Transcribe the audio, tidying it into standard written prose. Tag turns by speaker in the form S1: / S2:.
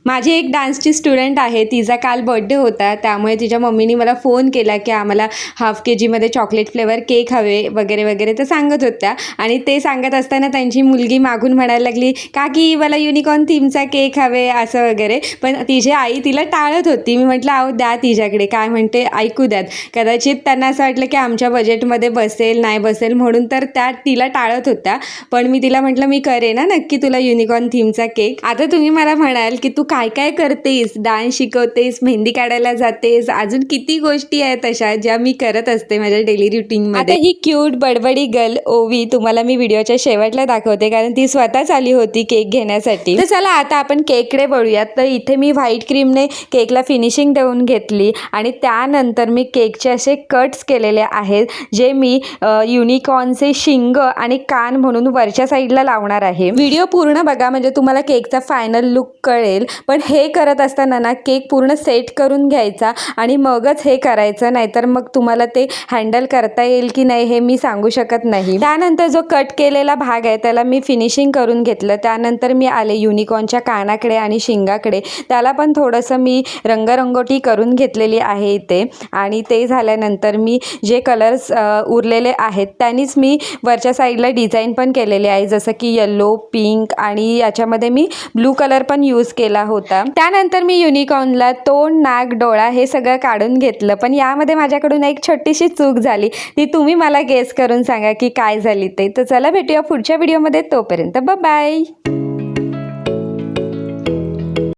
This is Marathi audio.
S1: माझी एक डान्सची स्टुडंट आहे, तिचा काल बर्थडे होता, त्यामुळे तिच्या मम्मीनी मला फोन केला की आम्हाला हाफ KGमध्ये चॉकलेट फ्लेवर केक हवे वगैरे वगैरे तर सांगत होत्या. आणि ते सांगत असताना त्यांची मुलगी मागून म्हणायला लागली, काकी मला युनिकॉर्न थीमचा केक हवे असं वगैरे. पण तिची आई तिला टाळत होती. मी म्हटलं अहो द्या तिच्याकडे, काय म्हणते ऐकू द्यात. कदाचित त्यांना असं वाटलं की आमच्या बजेटमध्ये बसेल नाही बसेल म्हणून तर त्या तिला टाळत होत्या. पण मी तिला म्हटलं मी करेन ना नक्की तुला युनिकॉर्न थीमचा केक. आता तुम्ही मला म्हणाल की तू काय काय करतेस, डान्स शिकवतेस, मेहंदी काढायला जातेस, अजून किती गोष्टी आहेत अशा ज्या मी करत असते माझ्या डेली रुटीनमध्ये. आता ही क्यूट बडबडी गर्ल ओवी तुम्हाला मी व्हिडिओच्या शेवटला दाखवते, कारण ती स्वतःच आली होती केक घेण्यासाठी. तर चला आता आपण केककडे वळूयात. तर इथे मी व्हाईट क्रीमने केकला फिनिशिंग देऊन घेतली आणि त्यानंतर मी केकचे असे कट्स केलेले आहेत, जे मी युनिकॉर्नचे शिंग आणि कान म्हणून वरच्या साईडला लावणार आहे. व्हिडिओ पूर्ण बघा म्हणजे तुम्हाला केकचा फायनल लुक कळेल. पण हे करत असताना ना केक पूर्ण सेट करून घ्यायचा आणि मगच हे करायचं, नाहीतर मग तुम्हाला ते हँडल करता येईल की नाही हे मी सांगू शकत नाही. त्यानंतर जो कट केलेला भाग आहे त्याला मी फिनिशिंग करून घेतलं. त्यानंतर मी आले युनिकॉर्नच्या कानाकडे आणि शिंगाकडे, त्याला पण थोडंसं मी रंगरंगोटी करून घेतलेली आहे इथे. आणि ते झाल्यानंतर मी जे कलर्स उरलेले आहेत त्यांनीच मी वरच्या साईडला डिझाईन पण केलेली आहे, जसं की येलो, पिंक आणि याच्यामध्ये मी ब्लू कलर पण यूज केला होता. त्यानंतर मी युनिकॉर्नला तोंड, नाक, डोळा हे सगळं काढून घेतलं. पण यामध्ये माझ्याकडून एक छोटीशी चूक झाली, ती तुम्ही मला गेस करून सांगा की काय झाली ते. तर चला भेटूया पुढच्या व्हिडिओमध्ये, तोपर्यंत बाय.